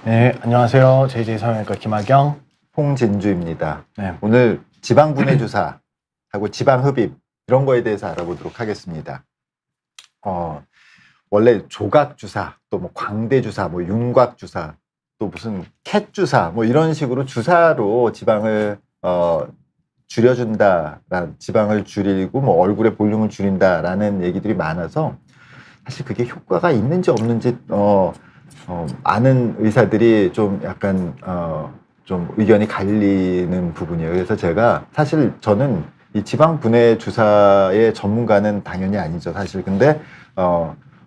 네, 안녕하세요. JJ 성형외과 김학영. 홍진주입니다. 네. 오늘 지방분해 주사하고 지방흡입 이런 거에 대해서 알아보도록 하겠습니다. 원래 조각 주사, 또 뭐 광대 주사, 뭐 윤곽 주사, 또 무슨 캣 주사, 뭐 이런 식으로 주사로 지방을 줄여준다라는, 지방을 줄이고 뭐 얼굴의 볼륨을 줄인다라는 얘기들이 많아서 사실 그게 효과가 있는지 없는지 아는 의사들이 좀 약간 좀 의견이 갈리는 부분이에요. 그래서 저는 이 지방 분해 주사의 전문가는 당연히 아니죠, 사실. 근데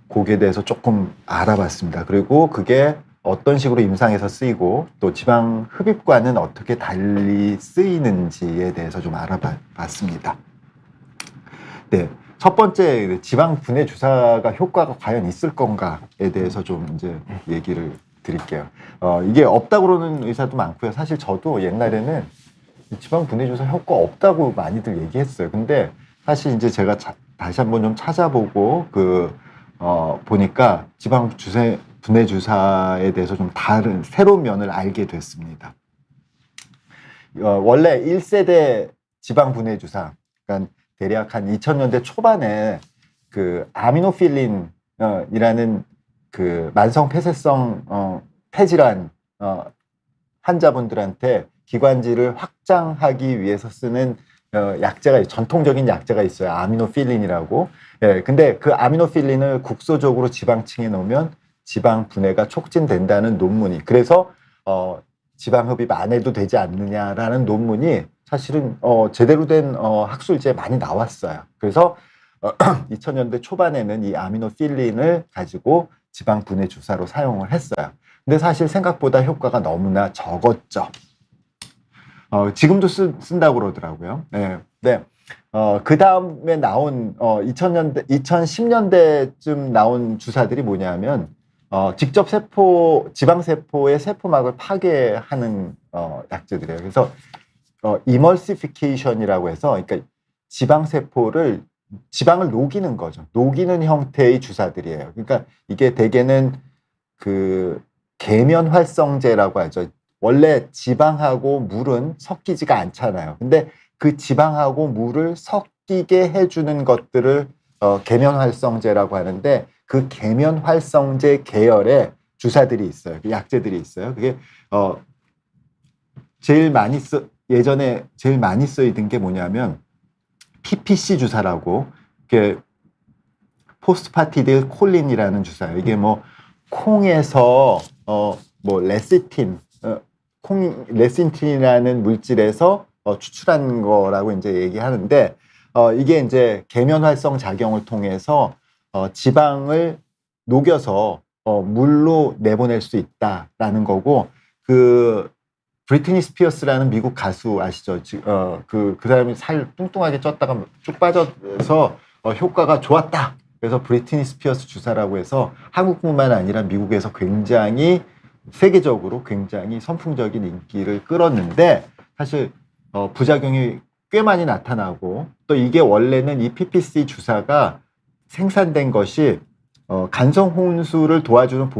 거기에 대해서 조금 알아봤습니다. 그리고 그게 어떤 식으로 임상에서 쓰이고 또 지방 흡입과는 어떻게 달리 쓰이는지에 대해서 좀 알아봤습니다. 네. 첫 번째, 지방 분해 주사가 효과가 과연 있을 건가에 대해서 좀 이제 얘기를 드릴게요. 이게 없다고 그러는 의사도 많고요. 사실 저도 옛날에는 지방 분해 주사 효과 없다고 많이들 얘기했어요. 근데 사실 이제 제가 다시 한번 좀 찾아보고 보니까 지방 분해 주사에 대해서 좀 다른 새로운 면을 알게 됐습니다. 원래 1세대 지방 분해 주사, 그러니까 대략 한 2000년대 초반에 그 아미노필린이라는 그 만성 폐쇄성 폐질환 환자분들한테 기관지를 확장하기 위해서 쓰는 전통적인 약제가 있어요. 아미노필린이라고. 예, 근데 그 아미노필린을 국소적으로 지방층에 넣으면 지방 분해가 촉진된다는 논문이, 그래서 지방 흡입 안 해도 되지 않느냐라는 논문이 사실은 제대로 된 학술지에 많이 나왔어요. 그래서 2000년대 초반에는 이 아미노필린을 가지고 지방 분해 주사로 사용을 했어요. 근데 사실 생각보다 효과가 너무나 적었죠. 지금도 쓴다고 그러더라고요. 네. 네. 그 다음에 나온 2010년대쯤 나온 주사들이 뭐냐면 직접 지방세포의 세포막을 파괴하는 약제들이에요. 그래서 이멀시피케이션이라고 해서, 그러니까 지방을 녹이는 거죠. 녹이는 형태의 주사들이에요. 그러니까 이게 대개는 그 계면활성제라고 하죠. 원래 지방하고 물은 섞이지가 않잖아요. 근데 그 지방하고 물을 섞이게 해주는 것들을 계면활성제라고 하는데, 그 계면활성제 계열의 주사들이 있어요. 그 약제들이 있어요. 그게 예전에 제일 많이 쓰이던 게 뭐냐면 PPC 주사라고, 이게 포스파티딜 콜린이라는 주사예요. 이게 뭐 콩에서 뭐 레신틴이라는 물질에서 추출한 거라고 이제 얘기하는데, 이게 이제 계면활성 작용을 통해서 지방을 녹여서 물로 내보낼 수 있다라는 거고, 브리트니 스피어스라는 미국 가수 아시죠? 그 사람이 살 뚱뚱하게 쪘다가 쭉 빠져서 효과가 좋았다. 그래서 브리트니 스피어스 주사라고 해서 한국뿐만 아니라 미국에서 굉장히 세계적으로 굉장히 선풍적인 인기를 끌었는데, 사실 부작용이 꽤 많이 나타나고, 또 이게 원래는 이 PPC 주사가 생산된 것이 간성 혼수를 도와주는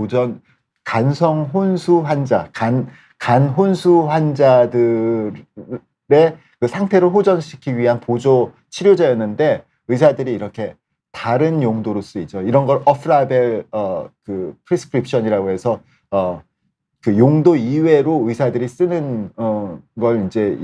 간성 혼수 환자, 간 혼수 환자들의 그 상태를 호전시키기 위한 보조 치료제였는데, 의사들이 이렇게 다른 용도로 쓰이죠. 이런 걸 오프라벨 프리스크립션이라고 해서 그 용도 이외로 의사들이 쓰는 걸 이제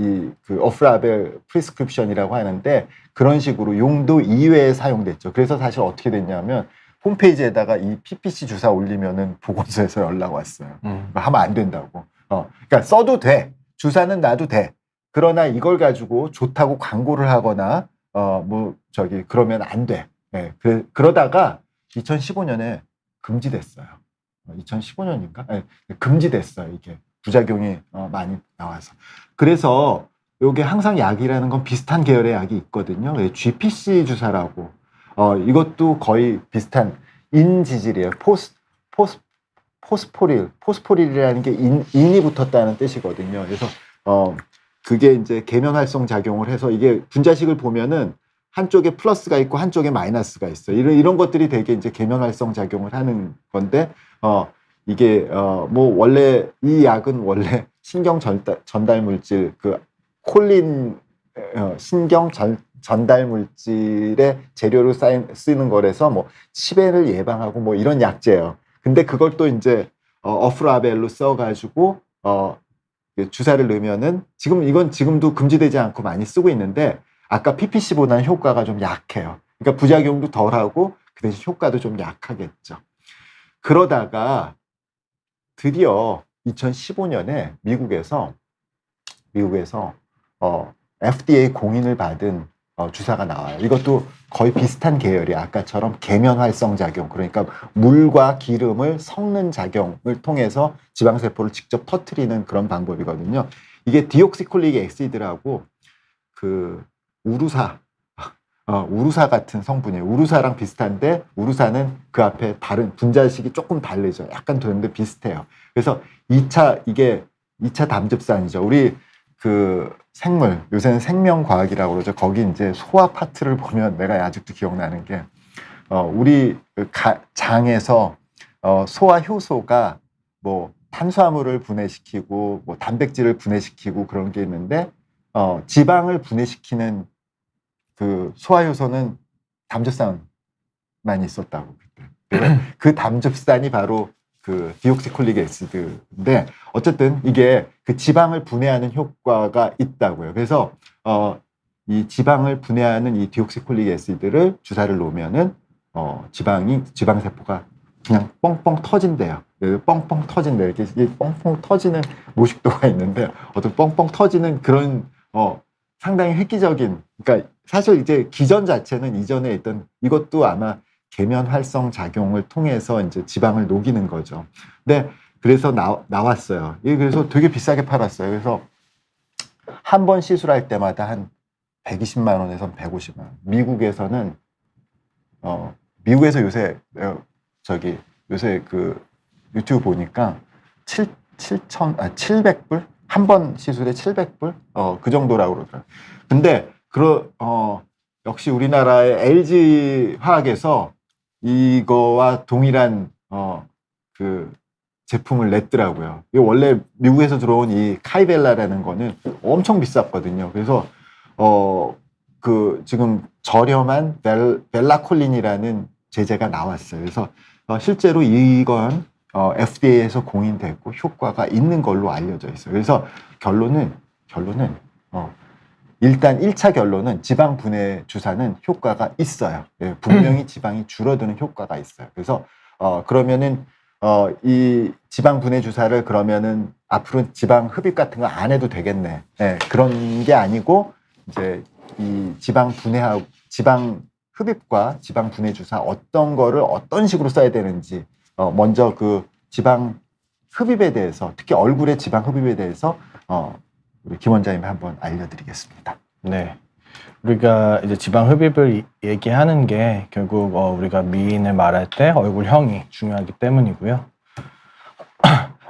그 오프라벨 프리스크립션이라고 하는데, 그런 식으로 용도 이외에 사용됐죠. 그래서 사실 어떻게 됐냐면 홈페이지에다가 이 PPC 주사 올리면은 보건소에서 연락 왔어요. 하면 안 된다고. 그러니까 써도 돼. 주사는 놔도 돼. 그러나 이걸 가지고 좋다고 광고를 하거나 그러면 안 돼. 네, 그러다가 2015년에 금지됐어요. 2015년인가? 네, 금지됐어요. 이게 부작용이 많이 나와서. 그래서 이게 항상 약이라는 건 비슷한 계열의 약이 있거든요. GPC 주사라고. 이것도 거의 비슷한 인지질이에요. 포스포릴이라는 게 인이 붙었다는 뜻이거든요. 그래서 그게 이제 계면활성 작용을 해서, 이게 분자식을 보면은 한쪽에 플러스가 있고 한쪽에 마이너스가 있어요. 이런 것들이 되게 이제 계면활성 작용을 하는 건데, 이게 뭐 원래 이 약은 원래 신경 전달 물질 그 콜린 신경 전달 물질의 재료로 쓰이는 거라서 뭐 치매를 예방하고 뭐 이런 약제예요. 근데 그걸 또 이제 어프라벨로 써가지고 주사를 넣으면은 이건 지금도 금지되지 않고 많이 쓰고 있는데 아까 PPC보다는 효과가 좀 약해요. 그러니까 부작용도 덜하고 그 대신 효과도 좀 약하겠죠. 그러다가 드디어 2015년에 미국에서 FDA 공인을 받은 주사가 나와요. 이것도 거의 비슷한 계열이야. 아까처럼 계면 활성 작용, 그러니까 물과 기름을 섞는 작용을 통해서 지방세포를 직접 터트리는 그런 방법이거든요. 이게 디옥시콜릭 애시드라고 그 우루사 같은 성분이에요. 우루사랑 비슷한데 우루사는 그 앞에 다른 분자식이 조금 다르죠. 약간 되는데 비슷해요. 그래서 2차 담즙산이죠. 우리 그 생물, 요새는 생명과학이라고 그러죠. 거기 이제 소화 파트를 보면 내가 아직도 기억나는 게 우리 장에서 소화 효소가 뭐 탄수화물을 분해시키고 뭐 단백질을 분해시키고 그런 게 있는데 지방을 분해시키는 그 소화효소는 담즙산만 있었다고 그때. 그 담즙산이 바로 그 디옥시콜릭 애시드인데 어쨌든 이게 그 지방을 분해하는 효과가 있다고요. 그래서 이 지방을 분해하는 이 디옥시콜릭 애시드를 주사를 놓으면은 지방세포가 그냥 뻥뻥 터진대요. 뻥뻥 터진대요. 이렇게 뻥뻥 터지는 모식도가 있는데 어떤 뻥뻥 터지는 그런 상당히 획기적인, 그러니까 사실 이제 기전 자체는 이전에 있던 이것도 아마 계면 활성 작용을 통해서 이제 지방을 녹이는 거죠. 근데 그래서 나왔어요. 그래서 되게 비싸게 팔았어요. 그래서 한 번 시술할 때마다 한 120만 원에서 150만 원. 미국에서 요새 요새 그 유튜브 보니까 700불? 한 번 시술에 700불? 그 정도라고 그러더라고요. 근데 역시 우리나라의 LG 화학에서 이거와 동일한 그 제품을 냈더라고요. 이게 원래 미국에서 들어온 이 카이벨라라는 거는 엄청 비쌌거든요. 그래서 지금 저렴한 벨라콜린이라는 제제가 나왔어요. 그래서 실제로 이건 FDA에서 공인됐고 효과가 있는 걸로 알려져 있어요. 그래서 결론은 일단 1차 결론은 지방 분해 주사는 효과가 있어요. 예, 분명히 지방이 줄어드는 효과가 있어요. 그래서 그러면은 이 지방 분해 주사를 그러면은 앞으로 지방 흡입 같은 거 안 해도 되겠네. 예, 그런 게 아니고 이제 이 지방 흡입과 지방 분해 주사 어떤 거를 어떤 식으로 써야 되는지 먼저 그 지방 흡입에 대해서, 특히 얼굴의 지방 흡입에 대해서 우리 김 원장님이 한번 알려드리겠습니다. 네. 우리가 이제 지방 흡입을 얘기하는 게 결국 우리가 미인을 말할 때 얼굴형이 중요하기 때문이고요.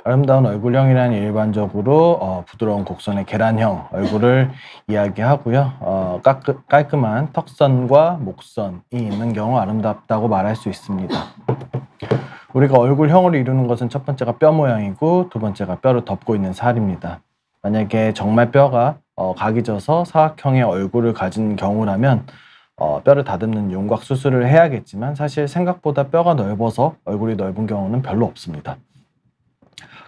아름다운 얼굴형이란 일반적으로 부드러운 곡선의 계란형 얼굴을 이야기하고요. 깔끔한 턱선과 목선이 있는 경우 아름답다고 말할 수 있습니다. 우리가 얼굴형을 이루는 것은 첫 번째가 뼈 모양이고 두 번째가 뼈를 덮고 있는 살입니다. 만약에 정말 뼈가 각이 져서 사각형의 얼굴을 가진 경우라면 뼈를 다듬는 윤곽 수술을 해야겠지만 사실 생각보다 뼈가 넓어서 얼굴이 넓은 경우는 별로 없습니다.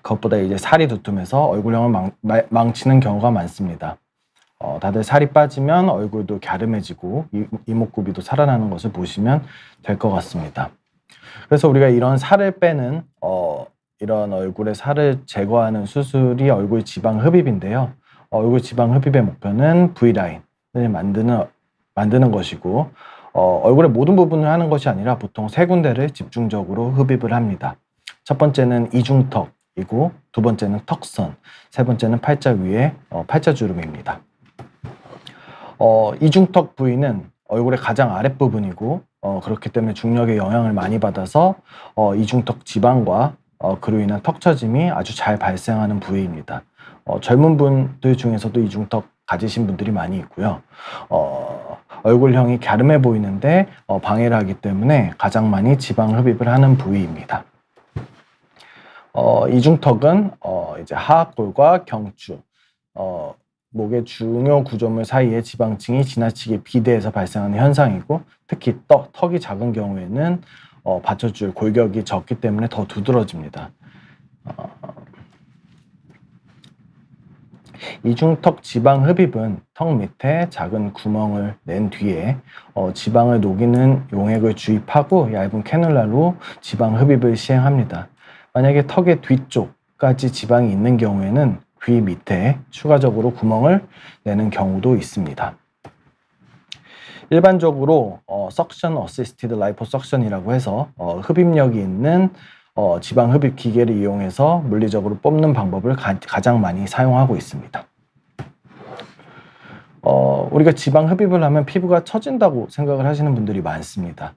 그것보다 이제 살이 두툼해서 얼굴형을 망치는 경우가 많습니다. 다들 살이 빠지면 얼굴도 갸름해지고 이목구비도 살아나는 것을 보시면 될 것 같습니다. 그래서 우리가 이런 살을 빼는 이런 얼굴의 살을 제거하는 수술이 얼굴 지방 흡입인데요. 얼굴 지방 흡입의 목표는 V라인을 만드는 것이고 얼굴의 모든 부분을 하는 것이 아니라 보통 세 군데를 집중적으로 흡입을 합니다. 첫 번째는 이중턱이고 두 번째는 턱선, 세 번째는 팔자 위에 팔자주름입니다. 이중턱 부위는 얼굴의 가장 아랫부분이고 그렇기 때문에 중력의 영향을 많이 받아서 이중턱 지방과 그로 인한 턱 처짐이 아주 잘 발생하는 부위입니다. 젊은 분들 중에서도 이중턱 가지신 분들이 많이 있고요. 얼굴형이 갸름해 보이는데 방해를 하기 때문에 가장 많이 지방 흡입을 하는 부위입니다. 이중턱은 이제 하악골과 경추, 목의 중요 구조물 사이에 지방층이 지나치게 비대해서 발생하는 현상이고, 특히 턱이 작은 경우에는 받쳐줄 골격이 적기 때문에 더 두드러집니다. 이중턱 지방 흡입은 턱 밑에 작은 구멍을 낸 뒤에 지방을 녹이는 용액을 주입하고 얇은 캐놀라로 지방 흡입을 시행합니다. 만약에 턱의 뒤쪽까지 지방이 있는 경우에는 귀 밑에 추가적으로 구멍을 내는 경우도 있습니다. 일반적으로 Suction Assisted Liposuction이라고 해서 흡입력이 있는 지방 흡입 기계를 이용해서 물리적으로 뽑는 방법을 가장 많이 사용하고 있습니다. 우리가 지방 흡입을 하면 피부가 처진다고 생각을 하시는 분들이 많습니다.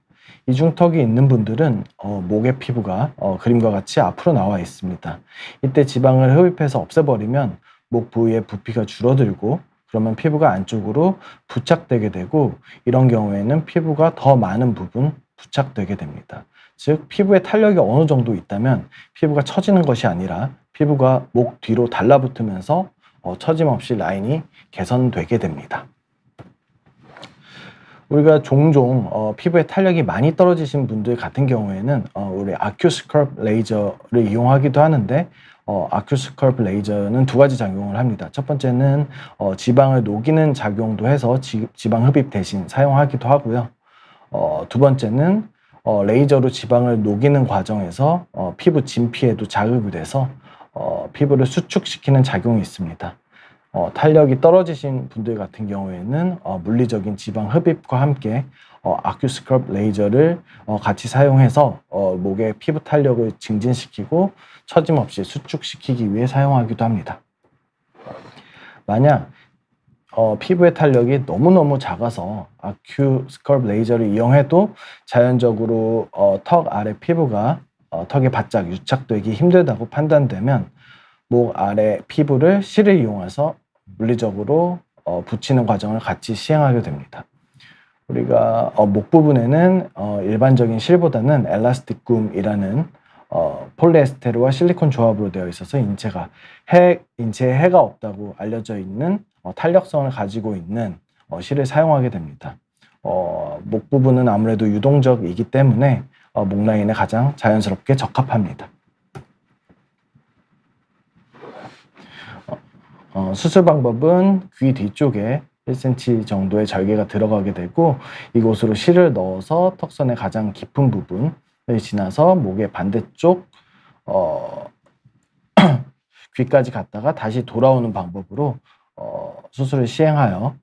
이중턱이 있는 분들은 목의 피부가 그림과 같이 앞으로 나와 있습니다. 이때 지방을 흡입해서 없애버리면 목 부위의 부피가 줄어들고, 그러면 피부가 안쪽으로 부착되게 되고, 이런 경우에는 피부가 더 많은 부분 부착되게 됩니다. 즉, 피부에 탄력이 어느 정도 있다면 피부가 처지는 것이 아니라 피부가 목 뒤로 달라붙으면서 처짐 없이 라인이 개선되게 됩니다. 우리가 종종 피부에 탄력이 많이 떨어지신 분들 같은 경우에는 우리 아큐스컬프 레이저를 이용하기도 하는데, 아큐스컬프 레이저는 두 가지 작용을 합니다. 첫 번째는 지방을 녹이는 작용도 해서 지방 흡입 대신 사용하기도 하고요. 두 번째는 레이저로 지방을 녹이는 과정에서 피부 진피에도 자극이 돼서 피부를 수축시키는 작용이 있습니다. 탄력이 떨어지신 분들 같은 경우에는 물리적인 지방 흡입과 함께 아큐스컬프 레이저를 같이 사용해서 목의 피부 탄력을 증진시키고 처짐 없이 수축시키기 위해 사용하기도 합니다. 만약 피부의 탄력이 너무너무 작아서 아큐스컬프 레이저를 이용해도 자연적으로 턱 아래 피부가 턱에 바짝 유착되기 힘들다고 판단되면 목 아래 피부를 실을 이용해서 물리적으로 붙이는 과정을 같이 시행하게 됩니다. 우리가 목 부분에는 일반적인 실보다는 엘라스틱 굼이라는 폴리에스테르와 실리콘 조합으로 되어 있어서 인체에 해가 없다고 알려져 있는 탄력성을 가지고 있는 실을 사용하게 됩니다. 목 부분은 아무래도 유동적이기 때문에 목 라인에 가장 자연스럽게 적합합니다. 수술 방법은 귀 뒤쪽에 1cm 정도의 절개가 들어가게 되고, 이곳으로 실을 넣어서 턱선의 가장 깊은 부분을 지나서 목의 반대쪽 귀까지 갔다가 다시 돌아오는 방법으로 수술을 시행하여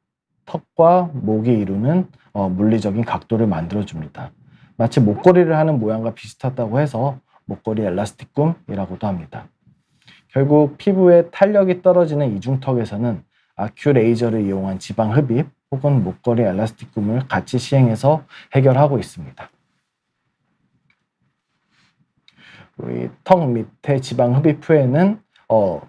턱과 목이 이루는 물리적인 각도를 만들어줍니다. 마치 목걸이를 하는 모양과 비슷하다고 해서 목걸이 엘라스틱 굼이라고도 합니다. 결국 피부에 탄력이 떨어지는 이중턱에서는 아큐 레이저를 이용한 지방 흡입 혹은 목걸이 엘라스틱 굼을 같이 시행해서 해결하고 있습니다. 우리 턱 밑에 지방 흡입 후에는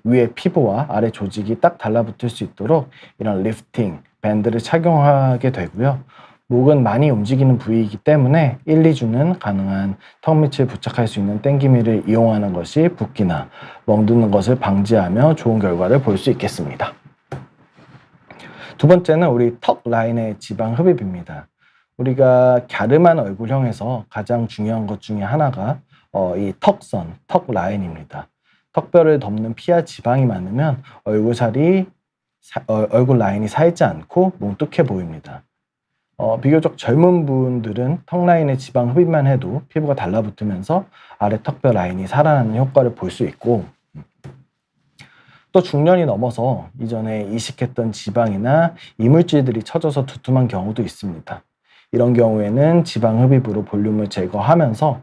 위에 피부와 아래 조직이 딱 달라붙을 수 있도록 이런 리프팅 밴드를 착용하게 되고요. 목은 많이 움직이는 부위이기 때문에 1, 2주는 가능한 턱 밑을 부착할 수 있는 땡기미를 이용하는 것이 붓기나 멍드는 것을 방지하며 좋은 결과를 볼 수 있겠습니다. 두 번째는 우리 턱 라인의 지방 흡입입니다. 우리가 갸름한 얼굴형에서 가장 중요한 것 중에 하나가 이 턱선, 턱 라인입니다. 턱뼈를 덮는 피하 지방이 많으면 얼굴 라인이 살지 않고 뭉툭해 보입니다. 비교적 젊은 분들은 턱 라인의 지방 흡입만 해도 피부가 달라붙으면서 아래 턱뼈 라인이 살아나는 효과를 볼 수 있고, 또 중년이 넘어서 이전에 이식했던 지방이나 이물질들이 처져서 두툼한 경우도 있습니다. 이런 경우에는 지방 흡입으로 볼륨을 제거하면서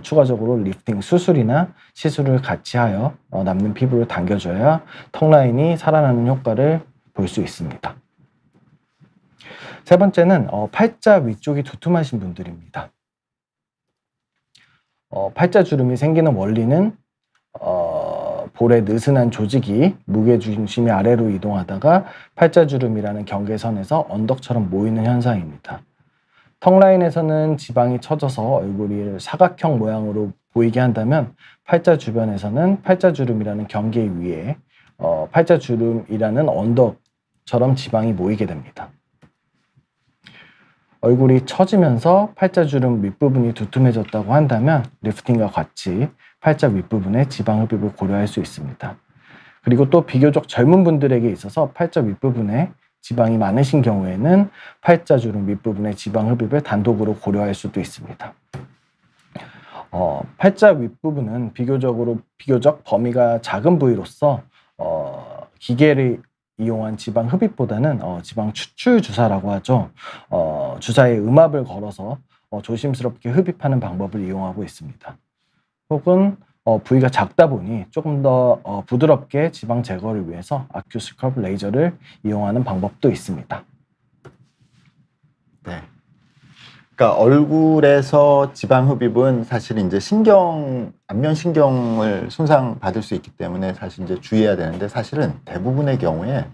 추가적으로 리프팅 수술이나 시술을 같이 하여 남는 피부를 당겨줘야 턱 라인이 살아나는 효과를 볼 수 있습니다. 세 번째는 팔자 위쪽이 두툼하신 분들입니다. 팔자 주름이 생기는 원리는 볼의 느슨한 조직이 무게중심이 아래로 이동하다가 팔자 주름이라는 경계선에서 언덕처럼 모이는 현상입니다. 턱 라인에서는 지방이 처져서 얼굴이 사각형 모양으로 보이게 한다면 팔자 주변에서는 팔자주름이라는 경계 위에 팔자주름이라는 언덕처럼 지방이 모이게 됩니다. 얼굴이 처지면서 팔자주름 윗부분이 두툼해졌다고 한다면 리프팅과 같이 팔자 윗부분에 지방 흡입을 고려할 수 있습니다. 그리고 또 비교적 젊은 분들에게 있어서 팔자 윗부분에 지방이 많으신 경우에는 팔자주름 윗부분의 지방 흡입을 단독으로 고려할 수도 있습니다. 팔자 윗부분은 비교적 범위가 작은 부위로서 기계를 이용한 지방 흡입보다는 지방 추출 주사라고 하죠. 주사에 음압을 걸어서 조심스럽게 흡입하는 방법을 이용하고 있습니다. 혹은 부위가 작다 보니 조금 더 부드럽게 지방 제거를 위해서 아큐스컬프 레이저를 이용하는 방법도 있습니다. 네. 그러니까 얼굴에서 지방 흡입은 사실 이제 안면 신경을 손상받을 수 있기 때문에 사실 이제 주의해야 되는데, 사실은 대부분의 경우에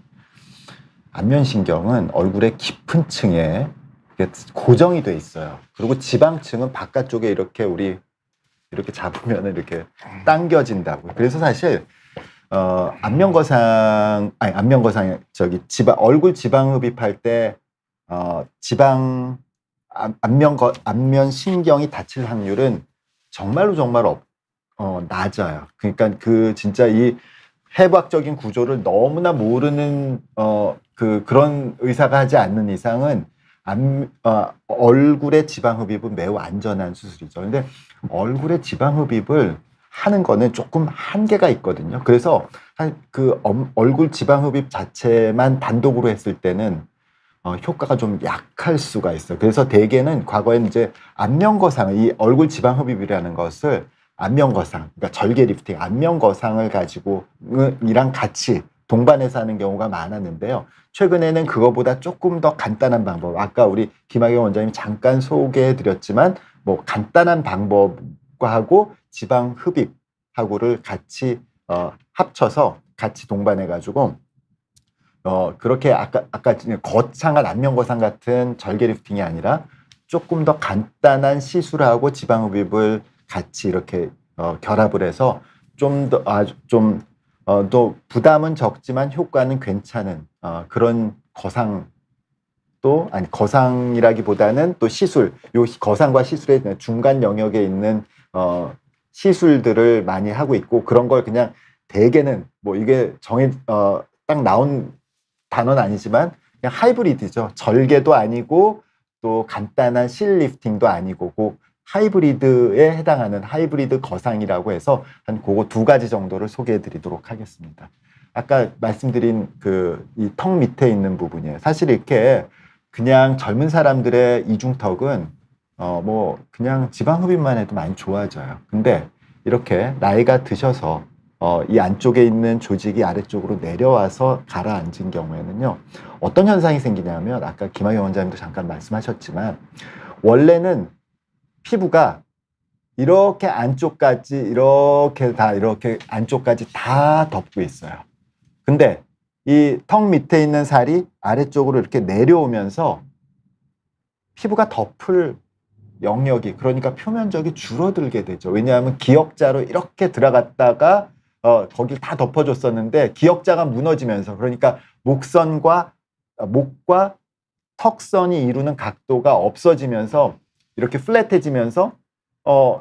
안면 신경은 얼굴의 깊은 층에 고정이 돼 있어요. 그리고 지방층은 바깥쪽에 이렇게 잡으면 이렇게 당겨진다고. 그래서 사실 얼굴 지방 흡입할 때 안면 신경이 다칠 확률은 정말 낮아요. 그러니까 진짜 이 해부학적인 구조를 너무나 모르는 그런 의사가 하지 않는 이상은 얼굴의 지방 흡입은 매우 안전한 수술이죠. 근데 얼굴의 지방 흡입을 하는 거는 조금 한계가 있거든요. 그래서 얼굴 지방 흡입 자체만 단독으로 했을 때는 효과가 좀 약할 수가 있어요. 그래서 대개는 과거에는 이제 안면거상, 이 얼굴 지방 흡입이라는 것을 안면거상, 그러니까 절개 리프팅, 안면거상을 가지고 이랑 같이 동반해서 하는 경우가 많았는데요. 최근에는 그거보다 조금 더 간단한 방법, 아까 우리 김학영 원장님이 잠깐 소개해드렸지만 뭐 간단한 방법과 하고 지방 흡입하고를 같이 합쳐서 같이 동반해가지고 그렇게 아까 거창한 안면거상 같은 절개 리프팅이 아니라 조금 더 간단한 시술하고 지방 흡입을 같이 이렇게 결합을 해서 또 부담은 적지만 효과는 괜찮은 그런 거상이라기보다는 또 시술, 요 거상과 시술의 중간 영역에 있는 시술들을 많이 하고 있고, 그런 걸 그냥 대개는 뭐 이게 딱 나온 단어는 아니지만 그냥 하이브리드죠. 절개도 아니고 또 간단한 실 리프팅도 아니고 그 하이브리드에 해당하는 하이브리드 거상이라고 해서 한 그거 2가지 정도를 소개해 드리도록 하겠습니다. 아까 말씀드린 이 턱 밑에 있는 부분이에요. 사실 이렇게 그냥 젊은 사람들의 이중턱은 뭐 그냥 지방 흡입만 해도 많이 좋아져요. 근데 이렇게 나이가 드셔서 이 안쪽에 있는 조직이 아래쪽으로 내려와서 가라앉은 경우에는요, 어떤 현상이 생기냐면, 아까 김학영 원장님도 잠깐 말씀하셨지만, 원래는 피부가 이렇게 안쪽까지 안쪽까지 다 덮고 있어요. 근데 이 턱 밑에 있는 살이 아래쪽으로 이렇게 내려오면서 피부가 덮을 영역이, 그러니까 표면적이 줄어들게 되죠. 왜냐하면 기역자로 이렇게 들어갔다가 거길 다 덮어줬었는데 기역자가 무너지면서, 그러니까 목과 턱선이 이루는 각도가 없어지면서 이렇게 플랫해지면서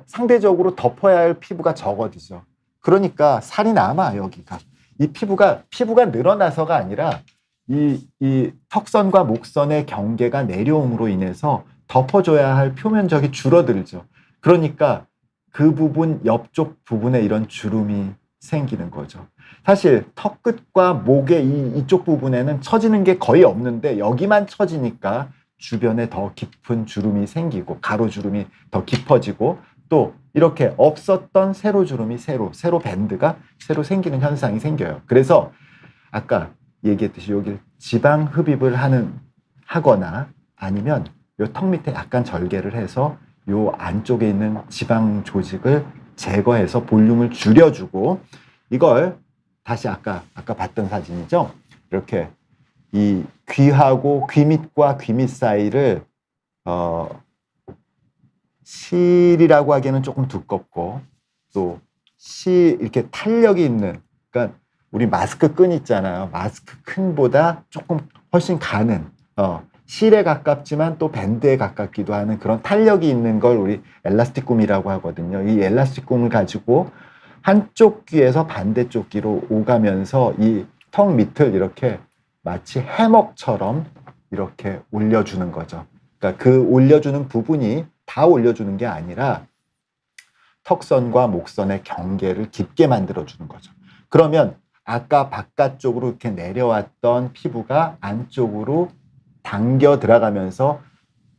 상대적으로 덮어야 할 피부가 적어지죠. 그러니까 살이 남아, 여기가. 이 피부가 늘어나서가 아니라 이 턱선과 목선의 경계가 내려옴으로 인해서 덮어줘야 할 표면적이 줄어들죠. 그러니까 그 부분, 옆쪽 부분에 이런 주름이 생기는 거죠. 사실 턱 끝과 목의 이쪽 부분에는 처지는 게 거의 없는데 여기만 처지니까 주변에 더 깊은 주름이 생기고, 가로주름이 더 깊어지고, 또 이렇게 없었던 세로주름이 새로 밴드가 새로 생기는 현상이 생겨요. 그래서 아까 얘기했듯이 여기 지방 흡입을 하거나 아니면 요 턱 밑에 약간 절개를 해서 요 안쪽에 있는 지방 조직을 제거해서 볼륨을 줄여주고, 이걸 다시 아까 봤던 사진이죠. 이렇게 이 귀하고 귀 밑과 귀 밑 사이를 실이라고 하기에는 조금 두껍고 또 이렇게 탄력이 있는, 그러니까 우리 마스크 끈 있잖아요. 마스크 끈보다 조금 훨씬 가는, 실에 가깝지만 또 밴드에 가깝기도 하는 그런 탄력이 있는 걸 우리 엘라스틱 굼이라고 하거든요. 이 엘라스틱 굼을 가지고 한쪽 귀에서 반대쪽 귀로 오가면서 이 턱 밑을 이렇게 마치 해먹처럼 이렇게 올려주는 거죠. 그러니까 그 올려주는 부분이 다 올려주는 게 아니라 턱선과 목선의 경계를 깊게 만들어주는 거죠. 그러면 아까 바깥쪽으로 이렇게 내려왔던 피부가 안쪽으로 당겨 들어가면서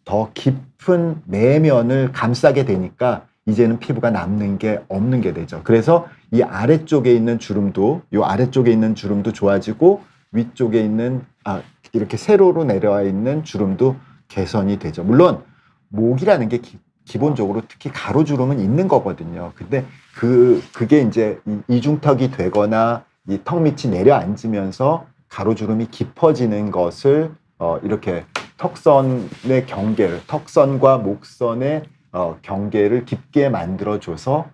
더 깊은 내면을 감싸게 되니까 이제는 피부가 남는 게 없는 게 되죠. 그래서 이 아래쪽에 있는 주름도, 이 아래쪽에 있는 주름도 좋아지고 위쪽에 있는 이렇게 세로로 내려와 있는 주름도 개선이 되죠. 물론 목이라는 게 기본적으로 특히 가로주름은 있는 거거든요. 근데 그게 이제 이중턱이 되거나 이 턱 밑이 내려앉으면서 가로주름이 깊어지는 것을 이렇게 턱선의 경계를, 턱선과 목선의 경계를 깊게 만들어줘서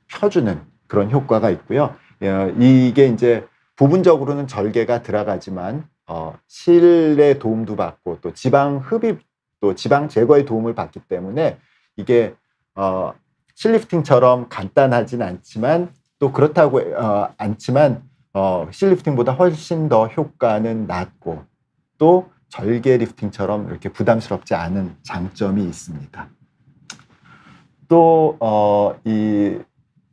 펴주는 그런 효과가 있고요. 이게 이제 부분적으로는 절개가 들어가지만 실의 도움도 받고 또 지방 흡입, 또 지방 제거의 도움을 받기 때문에 이게 실리프팅처럼 간단하진 않지만 또 그렇다고 않지만 실리프팅보다 훨씬 더 효과는 낮고 또 절개 리프팅처럼 이렇게 부담스럽지 않은 장점이 있습니다. 또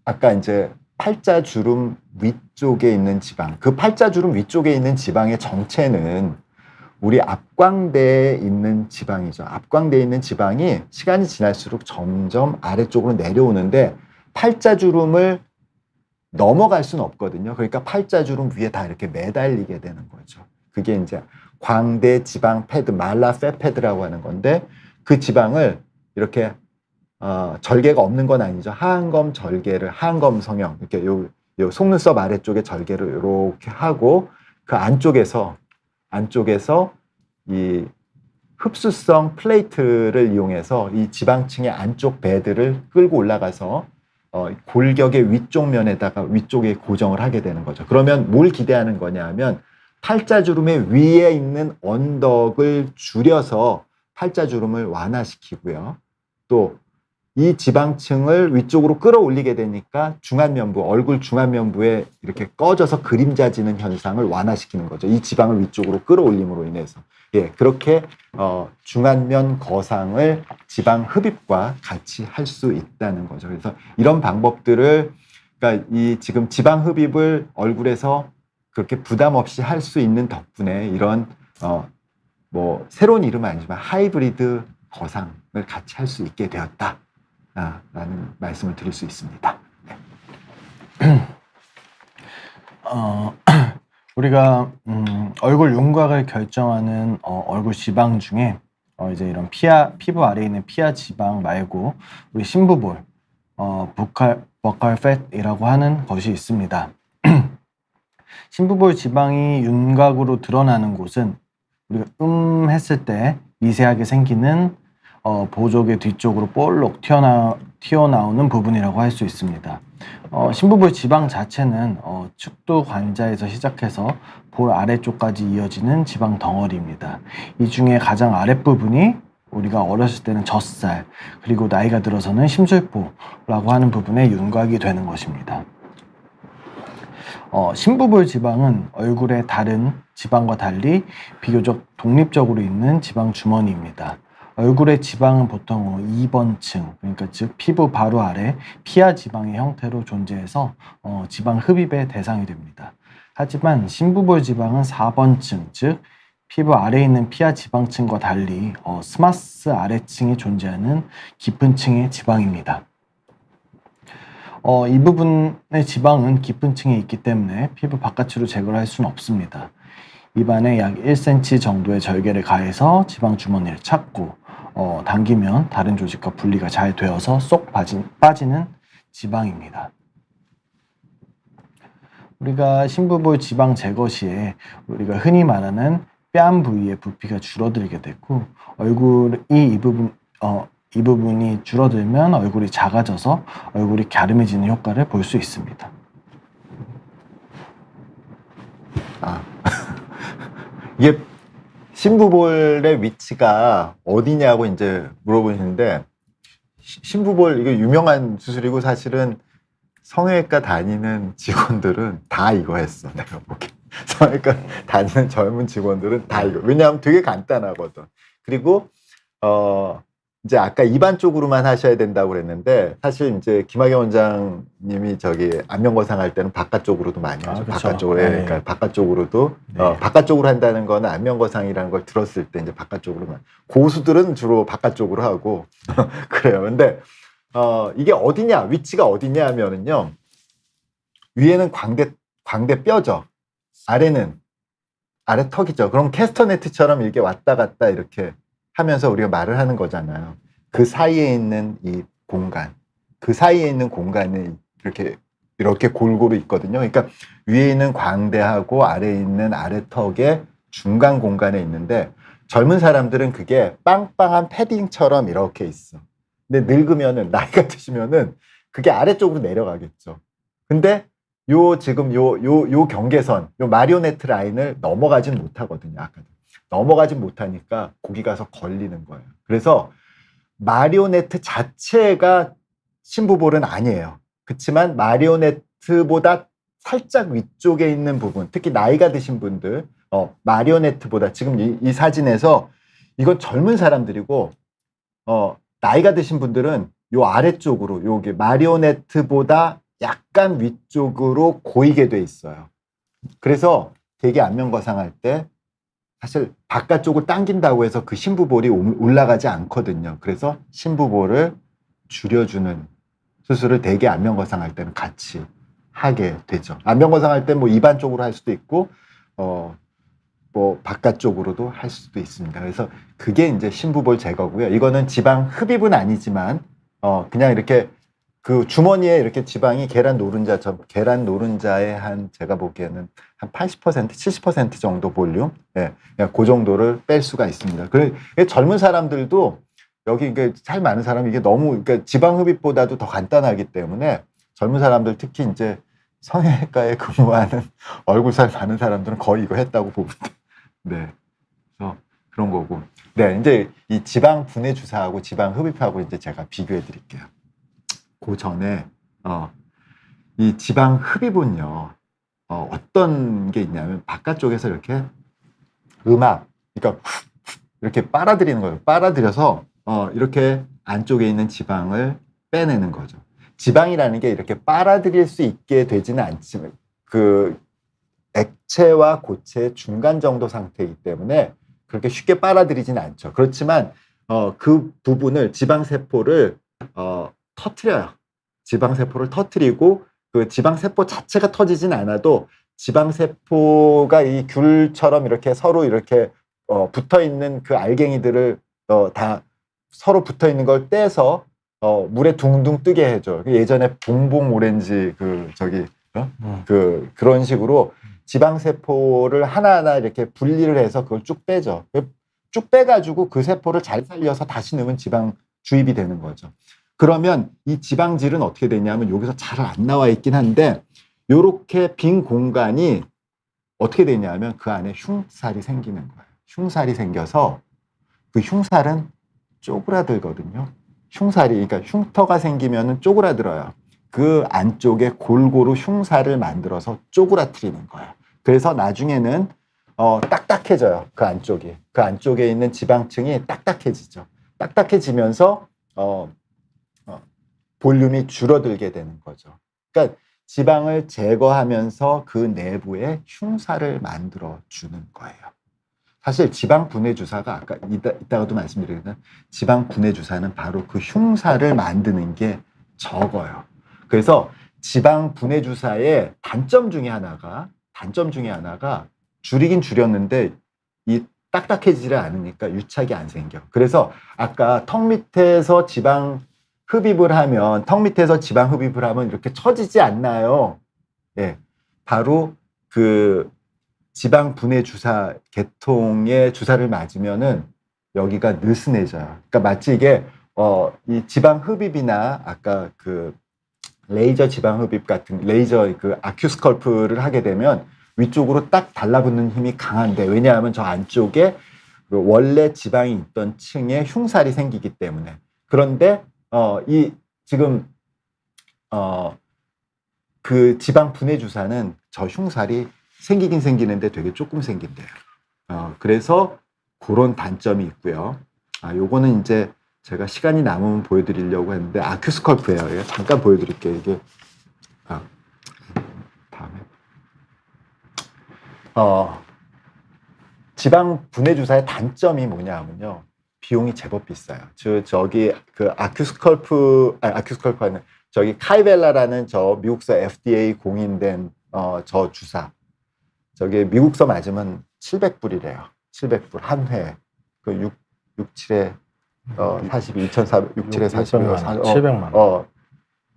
아까 이제 팔자주름 위쪽에 있는 지방, 그 팔자주름 위쪽에 있는 지방의 정체는 우리 앞광대에 있는 지방이죠. 앞광대에 있는 지방이 시간이 지날수록 점점 아래쪽으로 내려오는데 팔자주름을 넘어갈 수는 없거든요. 그러니까 팔자주름 위에 다 이렇게 매달리게 되는 거죠. 그게 이제 광대 지방 패드, 말라 패드라고 하는 건데 그 지방을 이렇게 절개가 없는 건 아니죠. 하안검 절개를, 하안검 성형, 이렇게 요 속눈썹 아래쪽에 절개를 이렇게 하고 그 안쪽에서 이 흡수성 플레이트를 이용해서 이 지방층의 안쪽 베드를 끌고 올라가서 골격의 위쪽 면에다가 위쪽에 고정을 하게 되는 거죠. 그러면 뭘 기대하는 거냐 하면 팔자주름의 위에 있는 언덕을 줄여서 팔자주름을 완화시키고요. 또 이 지방층을 위쪽으로 끌어올리게 되니까 중안면부, 얼굴 중안면부에 이렇게 꺼져서 그림자지는 현상을 완화시키는 거죠. 이 지방을 위쪽으로 끌어올림으로 인해서. 그렇게 중안면 거상을 지방 흡입과 같이 할 수 있다는 거죠. 그래서 이런 방법들을, 그러니까 이 지금 지방 흡입을 얼굴에서 그렇게 부담 없이 할 수 있는 덕분에 이런 뭐 새로운 이름은 아니지만 하이브리드 거상을 같이 할 수 있게 되었다. 라는 말씀을 드릴 수 있습니다. 우리가 얼굴 윤곽을 결정하는 얼굴 지방 중에 이제 이런 피부 아래에 있는 피하 지방 말고 우리 심부볼, 버컬 팻이라고 하는 것이 있습니다. 심부볼 지방이 윤곽으로 드러나는 곳은 우리가 했을 때 미세하게 생기는 보조개 뒤쪽으로 볼록 튀어나오는 부분이라고 할 수 있습니다. 심부볼 지방 자체는 측두 관자에서 시작해서 볼 아래쪽까지 이어지는 지방 덩어리입니다. 이 중에 가장 아랫부분이 우리가 어렸을 때는 젖살, 그리고 나이가 들어서는 심술포라고 하는 부분의 윤곽이 되는 것입니다. 심부볼 지방은 얼굴의 다른 지방과 달리 비교적 독립적으로 있는 지방 주머니입니다. 얼굴의 지방은 보통 2번층, 그러니까 즉 피부 바로 아래 피하 지방의 형태로 존재해서 지방 흡입의 대상이 됩니다. 하지만 심부볼 지방은 4번층, 즉 피부 아래에 있는 피하 지방층과 달리 스마스 아래층이 존재하는 깊은 층의 지방입니다. 이 부분의 지방은 깊은 층에 있기 때문에 피부 바깥으로 제거를 할 수는 없습니다. 입안에 약 1cm 정도의 절개를 가해서 지방 주머니를 찾고 당기면 다른 조직과 분리가 잘 되어서 쏙 빠지는 지방입니다. 우리가 심부볼 지방 제거 시에 우리가 흔히 말하는 뺨 부위의 부피가 줄어들게 되고 얼굴이 이 부분이 줄어들면 얼굴이 작아져서 얼굴이 갸름해지는 효과를 볼 수 있습니다. 이게 심부볼의 위치가 어디냐고 이제 물어보시는데, 심부볼 이게 유명한 수술이고 사실은 성형외과 다니는 직원들은 다 이거 했어. 내가 보기에 성형외과 다니는 젊은 직원들은 다 이거. 왜냐하면 되게 간단하거든. 그리고 이제 아까 입안 쪽으로만 하셔야 된다고 그랬는데, 사실 이제 김학영 원장님이 저기 안면거상 할 때는 바깥쪽으로도 많이 하죠. 그쵸. 바깥쪽으로. 네. 그러니까 바깥쪽으로도 네. 바깥쪽으로 한다는 거는 안면거상이라는 걸 들었을 때 이제 바깥쪽으로만. 고수들은 주로 바깥쪽으로 하고 그래요. 근데 이게 어디냐, 위치가 어디냐 하면은요, 위에는 광대 뼈죠. 아래는 아래 턱이죠. 그럼 캐스터네트처럼 이렇게 왔다 갔다 이렇게 하면서 우리가 말을 하는 거잖아요. 그 사이에 있는 이 공간, 그 사이에 있는 공간이 이렇게 골고루 있거든요. 그러니까 위에 있는 광대하고 아래에 있는 아래턱의 중간 공간에 있는데, 젊은 사람들은 그게 빵빵한 패딩처럼 이렇게 있어. 근데 늙으면은, 나이가 드시면은 그게 아래쪽으로 내려가겠죠. 근데 지금 요 경계선, 요 마리오네트 라인을 넘어가진 못하거든요. 아까도. 넘어가진 못하니까 거기 가서 걸리는 거예요. 그래서 마리오네트 자체가 심부볼은 아니에요. 그렇지만 마리오네트보다 살짝 위쪽에 있는 부분, 특히 나이가 드신 분들, 마리오네트보다, 지금 이 사진에서 이건 젊은 사람들이고, 나이가 드신 분들은 요 아래쪽으로, 여기 마리오네트보다 약간 위쪽으로 고이게 돼 있어요. 그래서 되게 안면거상 할 때 사실 바깥쪽을 당긴다고 해서 그 심부볼이 올라가지 않거든요. 그래서 심부볼을 줄여주는 수술을 되게 안면거상 할 때는 같이 하게 되죠. 안면거상 할 때 뭐 입안 쪽으로 할 수도 있고, 뭐 바깥쪽으로도 할 수도 있습니다. 그래서 그게 이제 심부볼 제거고요. 이거는 지방 흡입은 아니지만, 그냥 이렇게 그 주머니에 이렇게 지방이 계란 노른자의 제가 보기에는 한 80%, 70% 정도 볼륨, 그 정도를 뺄 수가 있습니다. 젊은 사람들도 여기 이게 살 많은 사람이 이게 너무, 그러니까 지방 흡입보다도 더 간단하기 때문에 젊은 사람들, 특히 이제 성형외과에 근무하는 얼굴살 많은 사람들은 거의 이거 했다고 보면 돼. 네. 그래서 그런 거고. 네, 이제 이 지방 분해 주사하고 지방 흡입하고 이제 제가 비교해 드릴게요. 그 전에 이 지방 흡입은요, 어떤 게 있냐면 바깥쪽에서 이렇게 그러니까 이렇게 빨아들이는 거예요. 빨아들여서 이렇게 안쪽에 있는 지방을 빼내는 거죠. 지방이라는 게 이렇게 빨아들일 수 있게 되지는 않지만 그 액체와 고체의 중간 정도 상태이기 때문에 그렇게 쉽게 빨아들이지는 않죠. 그렇지만 그 부분을 지방세포를 터트려요. 지방세포를 터트리고 그 지방세포 자체가 터지진 않아도 지방세포가 이 귤처럼 이렇게 서로 이렇게 붙어있는 그 알갱이들을 다 서로 붙어있는 걸 떼서 물에 둥둥 뜨게 해줘. 예전에 봉봉 오렌지 그런 식으로 지방세포를 하나하나 이렇게 분리를 해서 그걸 쭉 빼죠. 쭉 빼가지고 그 세포를 잘 살려서 다시 넣으면 지방 주입이 되는 거죠. 그러면 이 지방질은 어떻게 되냐면 여기서 잘 안 나와 있긴 한데 요렇게 빈 공간이 어떻게 되냐면 그 안에 흉살이 생기는 거예요. 흉살이 생겨서 그 흉살은 쪼그라들거든요. 그러니까 흉터가 생기면은 쪼그라들어요. 그 안쪽에 골고루 흉살을 만들어서 쪼그라뜨리는 거예요. 그래서 나중에는 딱딱해져요. 그 안쪽에 있는 지방층이 딱딱해지죠. 딱딱해지면서 볼륨이 줄어들게 되는 거죠. 그러니까 지방을 제거하면서 그 내부에 흉살을 만들어 주는 거예요. 사실 지방 분해 주사가 아까 이따가도 말씀드리겠지만 지방 분해 주사는 바로 그 흉살을 만드는 게 적어요. 그래서 지방 분해 주사의 단점 중에 하나가 줄이긴 줄였는데 이 딱딱해지지 않으니까 유착이 안 생겨. 그래서 아까 턱 밑에서 지방 흡입을 하면 이렇게 처지지 않나요? 예. 바로 그 지방 분해 주사 계통의 주사를 맞으면은 여기가 느슨해져요. 그러니까 마치 이게 이 지방 흡입이나 아까 그 레이저 지방 흡입 같은 레이저 그 아큐스컬프를 하게 되면 위쪽으로 딱 달라붙는 힘이 강한데, 왜냐하면 저 안쪽에 그 원래 지방이 있던 층에 흉살이 생기기 때문에. 그런데 이 지금 그 지방 분해 주사는 저 흉살이 생기긴 생기는데 되게 조금 생긴대요. 그래서 그런 단점이 있고요. 요거는 이제 제가 시간이 남으면 보여드리려고 했는데 아큐스컬프예요. 이거 잠깐 보여드릴게요. 이게 다음에 지방 분해 주사의 단점이 뭐냐면요, 비용이 제법 비싸요. 저기 그 아큐스컬프는 저기 카이벨라라는 저 미국서 FDA 공인된 저 주사, 저게 미국서 맞으면 700불이래요. 700불 한 회. 그 7에 42, 2,400, 6, 7에 600만 원, 700만 원.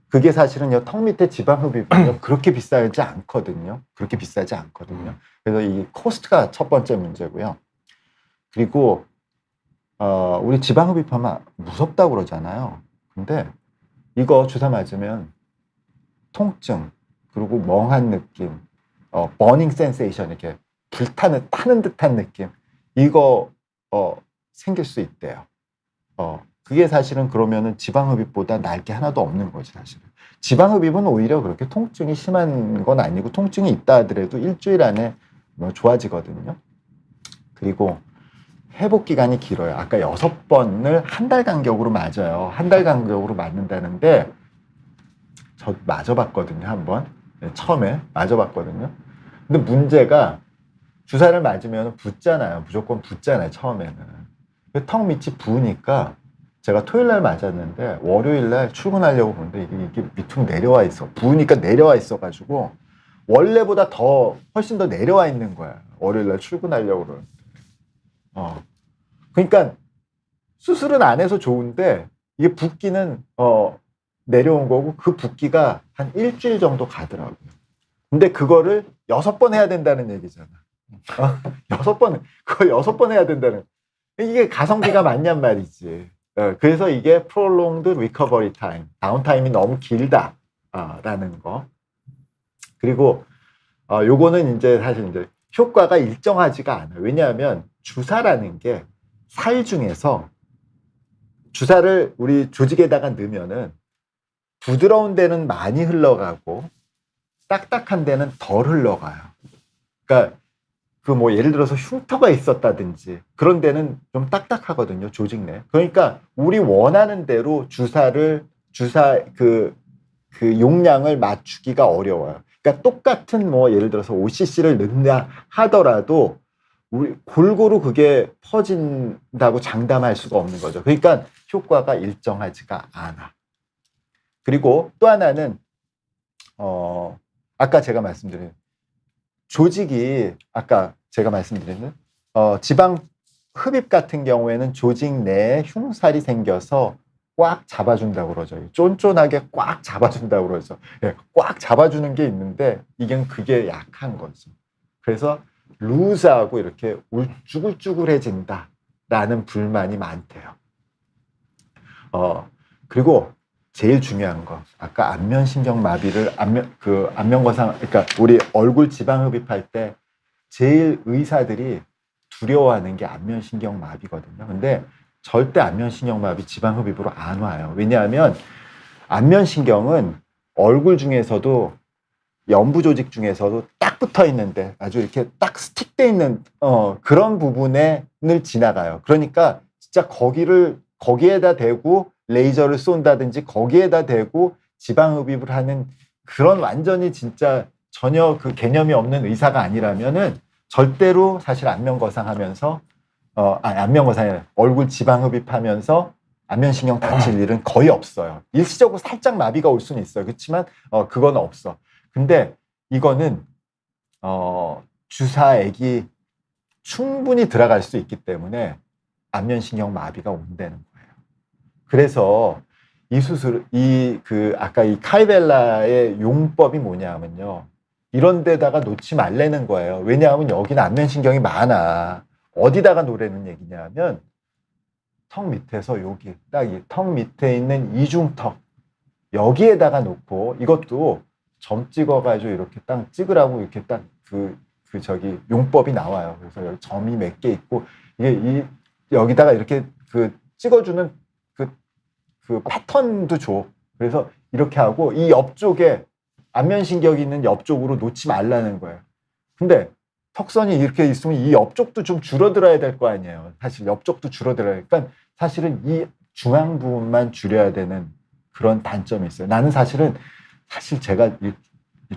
그게 사실은요, 턱 밑에 지방 흡입은요, 그렇게 비싸지 않거든요. 그렇게 비싸지 않거든요. 그래서 이 코스트가 첫 번째 문제고요. 그리고, 우리 지방 흡입하면 무섭다고 그러잖아요. 근데 이거 주사 맞으면 통증, 그리고 멍한 느낌, 버닝 센세이션, 이렇게 타는 듯한 느낌, 이거, 생길 수 있대요. 그게 사실은 그러면은 지방 흡입보다 나을 게 하나도 없는 거지, 사실은. 지방 흡입은 오히려 그렇게 통증이 심한 건 아니고, 통증이 있다 하더라도 일주일 안에 뭐 좋아지거든요. 그리고 회복 기간이 길어요. 아까 6번을 한 달 간격으로 맞아요. 한 달 간격으로 맞는다는데, 저 맞아봤거든요, 한번. 처음에 맞아봤거든요. 근데 문제가 주사를 맞으면 붓잖아요. 무조건 붓잖아요, 처음에는. 턱 밑이 부으니까, 제가 토요일 날 맞았는데 월요일 날 출근하려고 보는데 이게 밑으로 내려와 있어. 부으니까 내려와 있어가지고 원래보다 훨씬 더 내려와 있는 거야. 월요일 날 출근하려고 그러는데. 그러니까 수술은 안 해서 좋은데 이게 붓기는 내려온 거고, 그 붓기가 한 일주일 정도 가더라고요. 근데 그거를 6번 해야 된다는 얘기잖아. 6번 해야 된다는. 이게 가성비가 맞냔 말이지. 그래서 이게 prolonged recovery time, 다운타임이 너무 길다라는 거. 그리고 요거는 이제 사실 이제 효과가 일정하지가 않아요. 왜냐하면 주사라는 게 살 중에서, 주사를 우리 조직에다가 넣으면은 부드러운 데는 많이 흘러가고 딱딱한 데는 덜 흘러가요. 그러니까 그 뭐 예를 들어서 흉터가 있었다든지 그런 데는 좀 딱딱하거든요, 조직 내. 그러니까 우리 원하는 대로 주사 그 용량을 맞추기가 어려워요. 그러니까 똑같은 뭐 예를 들어서 5cc를 넣는다 하더라도 우리 골고루 그게 퍼진다고 장담할 수가 없는 거죠. 그러니까 효과가 일정하지가 않아. 그리고 또 하나는 아까 제가 말씀드린 조직이, 아까 제가 말씀드리는 지방 흡입 같은 경우에는 조직 내에 흉살이 생겨서 꽉 잡아준다고 그러죠. 쫀쫀하게 꽉 잡아준다고 그러죠. 꽉 잡아주는 게 있는데 그게 약한 거죠. 그래서 루즈하고 이렇게 울쭈글쭈글해진다라는 불만이 많대요. 그리고 제일 중요한 거, 아까 안면신경마비를 안면거상, 그러니까 우리 얼굴 지방 흡입할 때 제일 의사들이 두려워하는 게 안면신경마비거든요. 근데 절대 안면신경마비 지방 흡입으로 안 와요. 왜냐하면 안면신경은 얼굴 중에서도, 연부 조직 중에서도 딱 붙어 있는데 아주 이렇게 딱 스틱돼 있는 그런 부분을 지나가요. 그러니까 진짜 거기에다 대고 레이저를 쏜다든지 거기에다 대고 지방 흡입을 하는 그런 완전히 진짜 전혀 그 개념이 없는 의사가 아니라면은 절대로 사실 안면거상 하면서 안면거상이 아니라 얼굴 지방 흡입하면서 안면신경 다칠 일은 거의 없어요. 일시적으로 살짝 마비가 올 수는 있어요. 그렇지만 그건 없어. 근데 이거는 주사액이 충분히 들어갈 수 있기 때문에 안면신경 마비가 온다는 거예요. 그래서 이 수술, 아까 이 카이벨라의 용법이 뭐냐면요, 이런 데다가 놓지 말라는 거예요. 왜냐하면 여기는 안면신경이 많아. 어디다가 놓으라는 얘기냐면 턱 밑에서 여기 딱 이 턱 밑에 있는 이중턱 여기에다가 놓고 이것도 점 찍어가지고 이렇게 딱 찍으라고 이렇게 딱 저기 용법이 나와요. 그래서 여기 점이 몇 개 있고 이게 여기다가 이렇게 찍어주는 그 패턴도 줘. 그래서 이렇게 하고 이 옆쪽에 안면신경이 있는 옆쪽으로 놓지 말라는 거예요. 근데 턱선이 이렇게 있으면 이 옆쪽도 좀 줄어들어야 될 거 아니에요. 사실 옆쪽도 줄어들어야. 그러니까 사실은 이 중앙 부분만 줄여야 되는 그런 단점이 있어요. 나는 사실 제가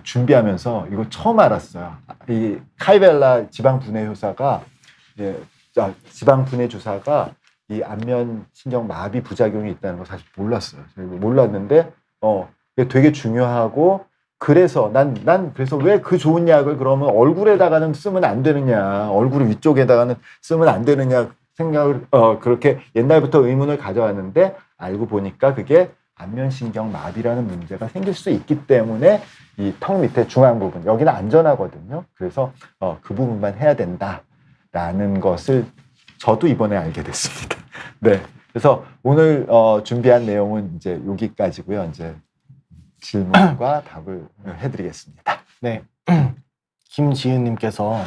준비하면서 이거 처음 알았어요. 이 카이벨라 지방 분해 효사가 지방 분해 주사가 이 안면 신경 마비 부작용이 있다는 거 사실 몰랐어요. 몰랐는데 되게 중요하고 그래서 난 그래서 왜 그 좋은 약을 그러면 얼굴에다가는 쓰면 안 되느냐, 얼굴 위쪽에다가는 쓰면 안 되느냐 생각을 그렇게 옛날부터 의문을 가져왔는데 알고 보니까 그게 안면신경 마비라는 문제가 생길 수 있기 때문에 이 턱 밑에 중앙 부분 여기는 안전하거든요. 그래서 그 부분만 해야 된다라는 것을 저도 이번에 알게 됐습니다. 네, 그래서 오늘 준비한 내용은 이제 여기까지고요. 이제 질문과 답을 해드리겠습니다. 네. 김지은님께서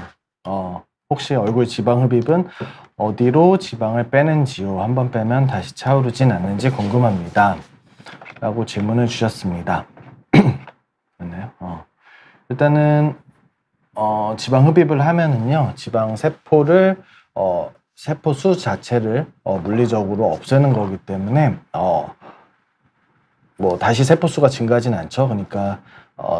혹시 얼굴 지방 흡입은 어디로 지방을 빼는지요? 한번 빼면 다시 차오르진 않는지 궁금합니다. 라고 질문을 주셨습니다. 맞나요? 일단은 지방 흡입을 하면은요, 지방 세포를 세포 수 자체를 물리적으로 없애는 거기 때문에 뭐 다시 세포 수가 증가하진 않죠. 그러니까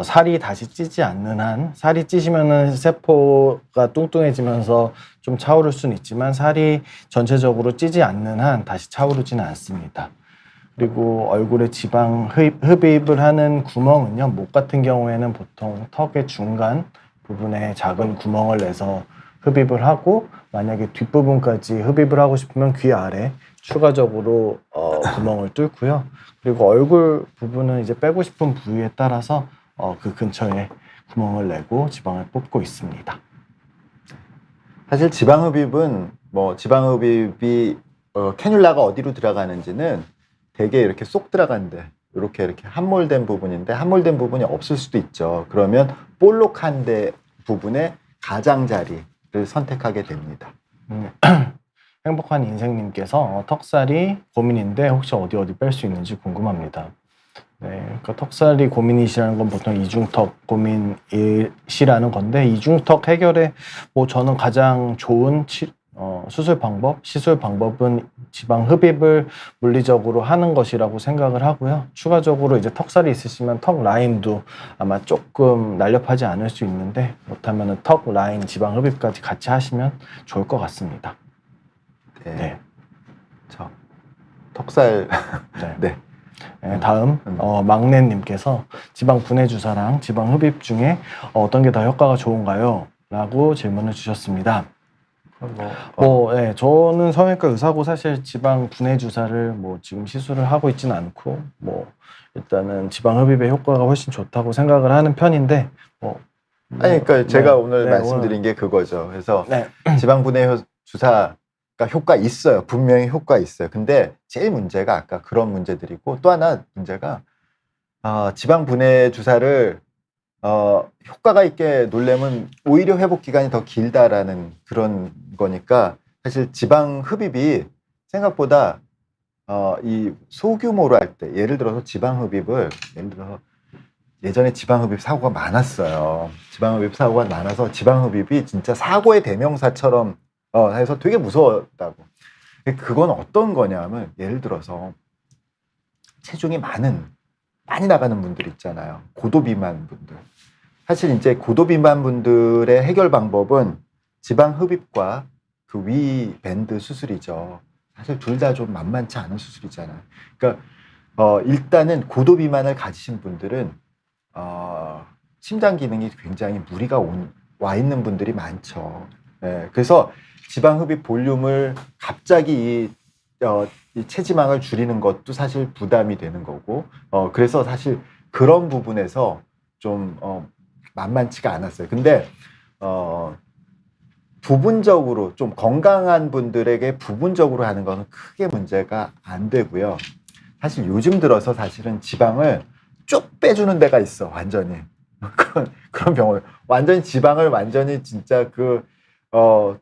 살이 다시 찌지 않는 한, 살이 찌시면은 세포가 뚱뚱해지면서 좀 차오를 수는 있지만 살이 전체적으로 찌지 않는 한 다시 차오르지는 않습니다. 그리고 얼굴에 지방 흡입을 하는 구멍은요, 목 같은 경우에는 보통 턱의 중간 부분에 작은 구멍을 내서 흡입을 하고, 만약에 뒷부분까지 흡입을 하고 싶으면 귀 아래 추가적으로 구멍을 뚫고요. 그리고 얼굴 부분은 이제 빼고 싶은 부위에 따라서 그 근처에 구멍을 내고 지방을 뽑고 있습니다. 사실 지방흡입은 지방흡입이 캐뉼라가 어디로 들어가는지는 되게 이렇게 쏙 들어간대. 이렇게 함몰된 부분인데 함몰된 부분이 없을 수도 있죠. 그러면 볼록한 데 부분에 가장자리를 선택하게 됩니다. 행복한 인생님께서 턱살이 고민인데 혹시 어디 뺄 수 있는지 궁금합니다. 네, 그러니까 턱살이 고민이시라는 건 보통 이중턱 고민이시라는 건데, 이중턱 해결에 뭐 저는 가장 좋은 시술 방법은 지방 흡입을 물리적으로 하는 것이라고 생각을 하고요. 추가적으로 이제 턱살이 있으시면 턱 라인도 아마 조금 날렵하지 않을 수 있는데, 그렇다면 턱 라인 지방 흡입까지 같이 하시면 좋을 것 같습니다. 네. 턱살. 네. 네. 네, 다음 막내님께서 지방 분해 주사랑 지방 흡입 중에 어떤 게 더 효과가 좋은가요? 라고 질문을 주셨습니다. 네, 저는 성형외과 의사고 사실 지방 분해 주사를 뭐 지금 시술을 하고 있지는 않고, 뭐 일단은 지방 흡입의 효과가 훨씬 좋다고 생각을 하는 편인데, 그러니까 제가 네, 오늘 네, 말씀드린 게 그거죠. 그래서 네. 지방 분해 주사가 효과 있어요. 분명히 효과 있어요. 근데 제일 문제가 아까 그런 문제들이고, 또 하나 문제가 지방 분해 주사를 효과가 있게 놓으려면 오히려 회복 기간이 더 길다라는 그런 거니까, 사실 지방 흡입이 생각보다 이 소규모로 할 때, 예를 들어서 예전에 지방 흡입 사고가 많았어요. 지방 흡입 사고가 많아서 지방 흡입이 진짜 사고의 대명사처럼 해서 되게 무서웠다고. 그건 어떤 거냐면, 예를 들어서 체중이 많이 나가는 분들 있잖아요. 고도 비만 분들. 사실 이제 고도 비만 분들의 해결 방법은 지방 흡입과 그 위 밴드 수술이죠. 사실 둘 다 좀 만만치 않은 수술이잖아요. 그러니까 일단은 고도 비만을 가지신 분들은 심장 기능이 굉장히 무리가 와 있는 분들이 많죠. 네, 그래서 지방 흡입 볼륨을 갑자기 이 체지방을 줄이는 것도 사실 부담이 되는 거고, 그래서 사실 그런 부분에서 좀 만만치가 않았어요. 근데 부분적으로 좀 건강한 분들에게 부분적으로 하는 것은 크게 문제가 안 되고요. 사실 요즘 들어서 사실은 지방을 쭉 빼주는 데가 있어, 완전히. 그런 병원. 완전히 지방을 완전히 진짜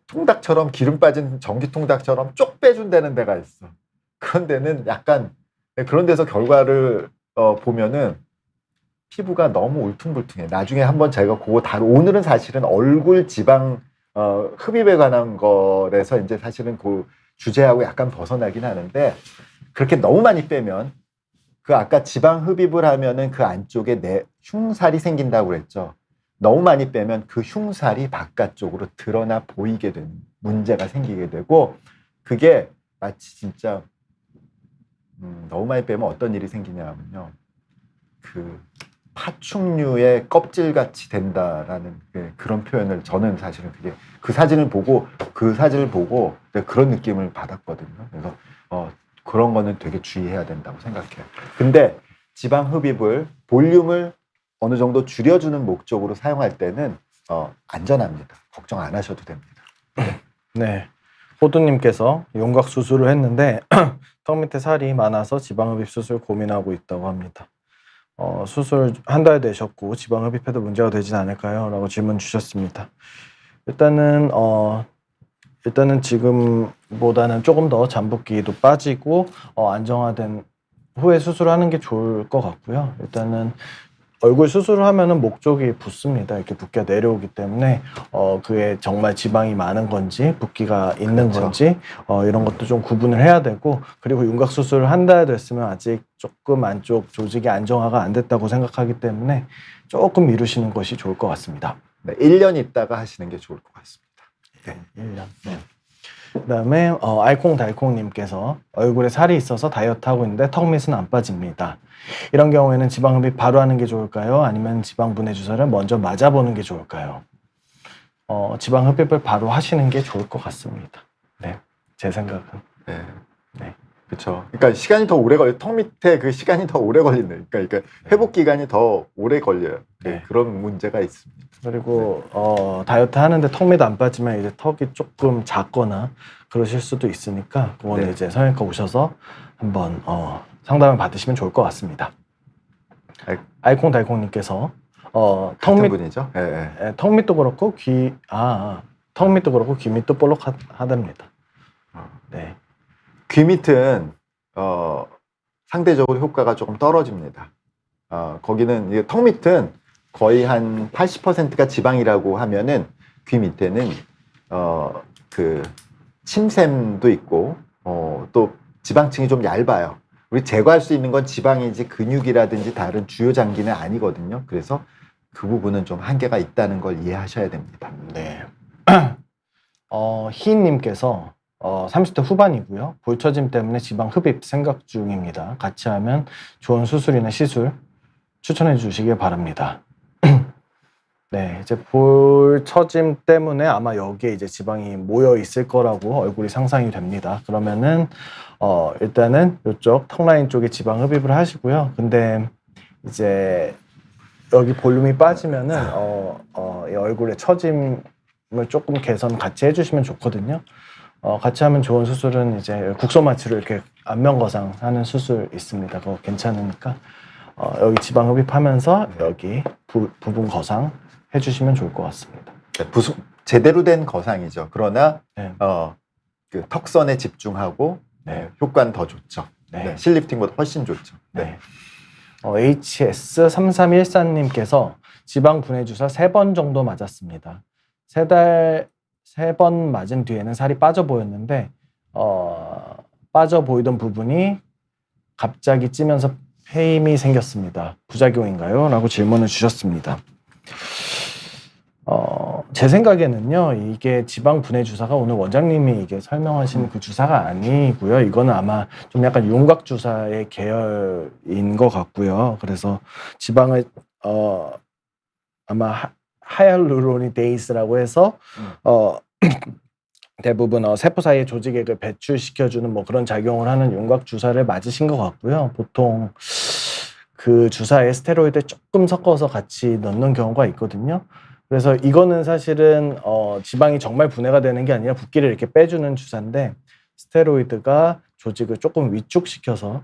통닭처럼 기름 빠진 전기 통닭처럼 쭉 빼준다는 데가 있어. 그런 데는 약간, 그런 데서 결과를 보면은 피부가 너무 울퉁불퉁해. 나중에 한번 제가 오늘은 사실은 얼굴 지방 흡입에 관한 거라서 이제 사실은 그 주제하고 약간 벗어나긴 하는데, 그렇게 너무 많이 빼면 아까 지방 흡입을 하면은 그 안쪽에 흉살이 생긴다고 그랬죠. 너무 많이 빼면 그 흉살이 바깥쪽으로 드러나 보이게 되는 문제가 생기게 되고, 그게 마치 진짜 너무 많이 빼면 어떤 일이 생기냐면요, 파충류의 껍질같이 된다라는 그런 표현을 저는 사실은 그 사진을 보고 그런 느낌을 받았거든요. 그래서 그런 거는 되게 주의해야 된다고 생각해요. 근데 지방 흡입을 볼륨을 어느 정도 줄여주는 목적으로 사용할 때는 안전합니다. 걱정 안 하셔도 됩니다. 네. 호두님께서 윤곽 수술을 했는데 턱 밑에 살이 많아서 지방 흡입 수술 고민하고 있다고 합니다. 수술 한 달 되셨고 지방 흡입해도 문제가 되진 않을까요? 라고 질문 주셨습니다. 일단은 지금보다는 조금 더 잠붓기도 빠지고 안정화된 후에 수술하는 게 좋을 것 같고요. 일단은 얼굴 수술을 하면은 목 쪽이 붓습니다. 이렇게 붓기가 내려오기 때문에 그게 정말 지방이 많은 건지 붓기가 있는 그렇죠. 건지 이런 것도 좀 구분을 해야 되고, 그리고 윤곽 수술을 한 달 됐으면 아직 조금 안쪽 조직이 안정화가 안 됐다고 생각하기 때문에 조금 미루시는 것이 좋을 것 같습니다. 네, 1년 있다가 하시는 게 좋을 것 같습니다. 네, 1년. 네. 그다음에 알콩달콩님께서 얼굴에 살이 있어서 다이어트 하고 있는데 턱 밑은 안 빠집니다. 이런 경우에는 지방 흡입 바로 하는 게 좋을까요? 아니면 지방 분해 주사를 먼저 맞아보는 게 좋을까요? 지방 흡입을 바로 하시는 게 좋을 것 같습니다. 네, 제 생각은. 네. 네. 그렇죠. 그러니까 시간이 더 오래 걸려. 턱 밑에 그 시간이 더 오래 걸리네. 그러니까 회복 기간이 더 오래 걸려요. 네. 그런 문제가 있습니다. 그리고 다이어트 하는데 턱 밑 안 빠지면 이제 턱이 조금 작거나 그러실 수도 있으니까 그거는 네. 이제 성형외과 오셔서 한번 상담을 받으시면 좋을 것 같습니다. 알콩달콩님께서 턱 같은 밑 분이죠. 네. 턱 밑도 그렇고 턱 밑도 그렇고 귀 밑도 볼록하답니다. 네. 귀 밑은 상대적으로 효과가 조금 떨어집니다. 거기는 이게 턱 밑은 거의 한 80%가 지방이라고 하면은 귀 밑에는 침샘도 있고 또 지방층이 좀 얇아요. 우리 제거할 수 있는 건 지방이지 근육이라든지 다른 주요 장기는 아니거든요. 그래서 그 부분은 좀 한계가 있다는 걸 이해하셔야 됩니다. 네. 희님께서 30대 후반이고요. 볼처짐 때문에 지방 흡입 생각 중입니다. 같이 하면 좋은 수술이나 시술 추천해 주시길 바랍니다. 네, 이제 볼처짐 때문에 아마 여기에 이제 지방이 모여 있을 거라고 얼굴이 상상이 됩니다. 그러면은 일단은 이쪽 턱라인 쪽에 지방 흡입을 하시고요. 근데 이제 여기 볼륨이 빠지면은 이 얼굴의 처짐을 조금 개선 같이 해주시면 좋거든요. 같이 하면 좋은 수술은 이제 국소마취로 이렇게 안면 거상하는 수술 있습니다. 그거 괜찮으니까 여기 지방 흡입하면서 여기 부분 거상 해주시면 좋을 것 같습니다. 제대로 된 거상이죠. 그러나 네. 그 턱선에 집중하고 네. 효과는 더 좋죠. 네. 네, 실리프팅보다 훨씬 좋죠. 네. HS3314님께서 지방 분해 주사 3번 정도 맞았습니다. 3번 맞은 뒤에는 살이 빠져 보였는데 빠져 보이던 부분이 갑자기 찌면서 페임이 생겼습니다. 부작용인가요? 라고 질문을 주셨습니다. 제 생각에는요, 이게 지방 분해 주사가 오늘 원장님이 이게 설명하신 그 주사가 아니고요. 이거는 아마 좀 약간 윤곽 주사의 계열인 것 같고요. 그래서 지방을 아마 하이알루로니데이스라고 해서 대부분 세포 사이의 조직액을 배출시켜주는 뭐 그런 작용을 하는 윤곽 주사를 맞으신 것 같고요. 보통 그 주사에 스테로이드 조금 섞어서 같이 넣는 경우가 있거든요. 그래서 이거는 사실은 지방이 정말 분해가 되는 게 아니라 붓기를 이렇게 빼주는 주사인데 스테로이드가 조직을 조금 위축시켜서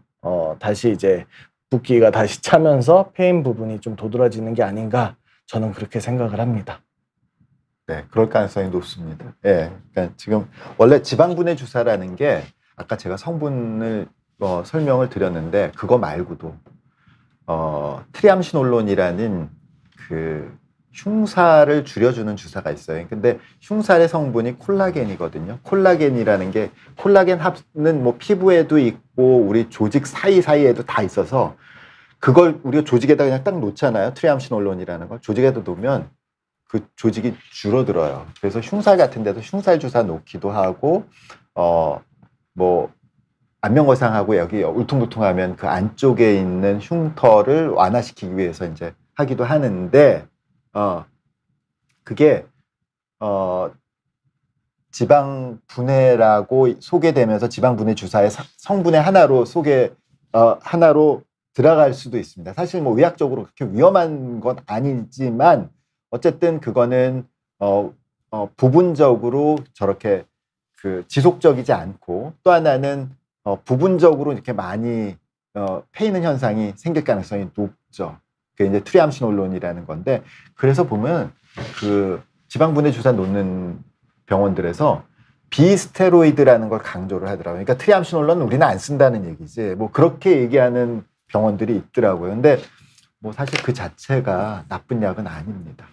다시 이제 붓기가 다시 차면서 패인 부분이 좀 도드라지는 게 아닌가 저는 그렇게 생각을 합니다. 네, 그럴 가능성이 높습니다. 예, 그러니까 지금 원래 지방분해 주사라는 게 아까 제가 성분을 설명을 드렸는데 그거 말고도 트리암시놀론이라는 그 흉사를 줄여주는 주사가 있어요. 근데 흉살의 성분이 콜라겐이거든요. 콜라겐이라는 게 콜라겐 합은 뭐 피부에도 있고 우리 조직 사이사이에도 다 있어서 그걸 우리가 조직에다 그냥 딱 놓잖아요. 트리암시놀론이라는 걸 조직에다 놓으면 그 조직이 줄어들어요. 그래서 흉살 같은 데도 흉살 주사 놓기도 하고 뭐 안면거상하고 여기 울퉁불퉁하면 그 안쪽에 있는 흉터를 완화시키기 위해서 이제 하기도 하는데 그게 지방 분해라고 소개되면서 지방 분해 주사의 성분의 하나로 하나로 들어갈 수도 있습니다. 사실 뭐 의학적으로 그렇게 위험한 건 아니지만 어쨌든 그거는 부분적으로 저렇게 그 지속적이지 않고 또 하나는 부분적으로 이렇게 많이 패이는 현상이 생길 가능성이 높죠. 그게 이제 트리암시놀론이라는 건데 그래서 보면 그 지방분해 주사 놓는 병원들에서 비스테로이드라는 걸 강조를 하더라고요. 그러니까 트리암시놀론 우리는 안 쓴다는 얘기지. 뭐 그렇게 얘기하는 병원들이 있더라고요. 근데 뭐 사실 그 자체가 나쁜 약은 아닙니다.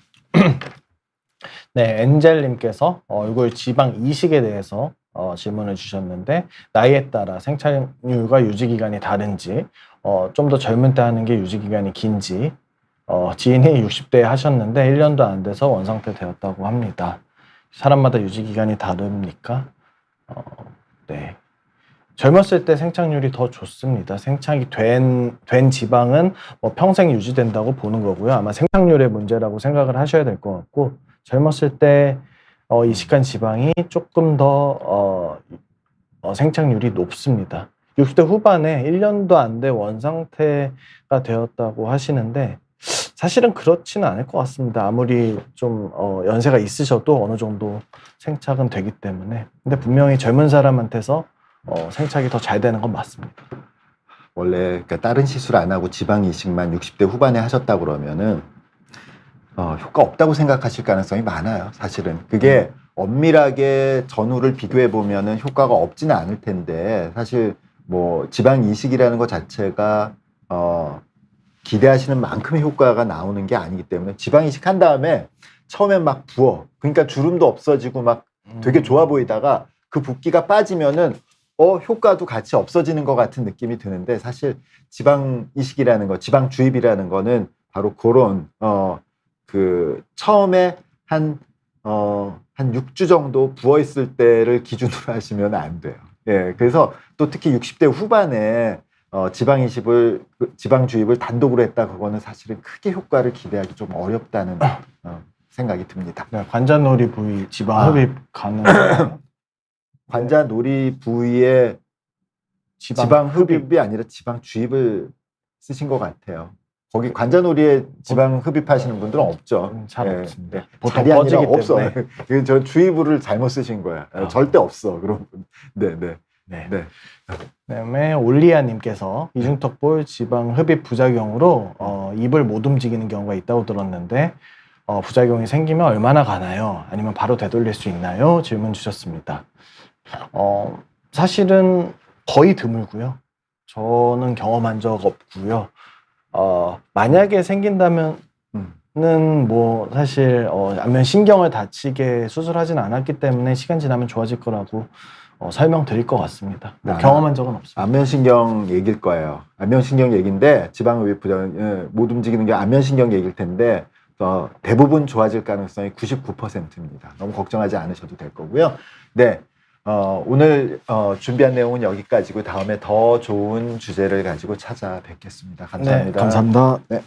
네, 엔젤님께서 얼굴 지방 이식에 대해서 질문을 주셨는데 나이에 따라 생착률과 유지기간이 다른지 좀 더 젊은 때 하는 게 유지기간이 긴지 지인이 60대에 하셨는데 1년도 안 돼서 원상태 되었다고 합니다. 사람마다 유지기간이 다릅니까? 네. 젊었을 때 생착률이 더 좋습니다. 생착이 된 지방은 뭐 평생 유지된다고 보는 거고요. 아마 생착률의 문제라고 생각을 하셔야 될 것 같고 젊었을 때 이식한 지방이 조금 더 생착률이 높습니다. 60대 후반에 1년도 안 돼 원상태가 되었다고 하시는데 사실은 그렇지는 않을 것 같습니다. 아무리 좀 연세가 있으셔도 어느 정도 생착은 되기 때문에. 근데 분명히 젊은 사람한테서 생착이 더 잘 되는 건 맞습니다. 원래 그러니까 다른 시술 안 하고 지방 이식만 60대 후반에 하셨다 그러면은 효과 없다고 생각하실 가능성이 많아요. 사실은 그게 엄밀하게 전후를 비교해 보면은 효과가 없지는 않을 텐데 사실 뭐 지방 이식이라는 것 자체가 기대하시는 만큼의 효과가 나오는 게 아니기 때문에 지방 이식한 다음에 처음엔 막 부어. 그러니까 주름도 없어지고 막 되게 좋아 보이다가 그 붓기가 빠지면은 효과도 같이 없어지는 것 같은 느낌이 드는데 사실 지방 이식이라는 거, 지방 주입이라는 거는 바로 그런 그 처음에 한 6주 정도 부어 있을 때를 기준으로 하시면 안 돼요. 예, 그래서 또 특히 60대 후반에 지방 주입을 단독으로 했다 그거는 사실은 크게 효과를 기대하기 좀 어렵다는 생각이 듭니다. 네, 관자놀이 부위 지방 흡입 가능해요? 관자놀이 부위에 지방 흡입이 아니라 지방 주입을 쓰신 것 같아요. 거기 관자놀이에 지방 흡입하시는 분들은 없죠. 잘 예. 없습니다. 보통 자리 아니라 없어. 때문에. 저 주입을 잘못 쓰신 거야. 절대 없어. 그럼 네. 그다음에 올리아님께서 이중턱볼 지방 흡입 부작용으로 입을 못 움직이는 경우가 있다고 들었는데 부작용이 생기면 얼마나 가나요? 아니면 바로 되돌릴 수 있나요? 질문 주셨습니다. 사실은 거의 드물고요. 저는 경험한 적 없고요. 만약에 생긴다면은 뭐 사실 안면 신경을 다치게 수술하진 않았기 때문에 시간 지나면 좋아질 거라고 설명드릴 것 같습니다. 경험한 적은 없습니다. 안면신경 얘기일 거예요. 안면신경 얘기인데 지방 흡입 부작용 못 움직이는 게 안면신경 얘기일 텐데 대부분 좋아질 가능성이 99%입니다. 너무 걱정하지 않으셔도 될 거고요. 네. 오늘 준비한 내용은 여기까지고 다음에 더 좋은 주제를 가지고 찾아뵙겠습니다. 감사합니다. 네, 감사합니다. 네.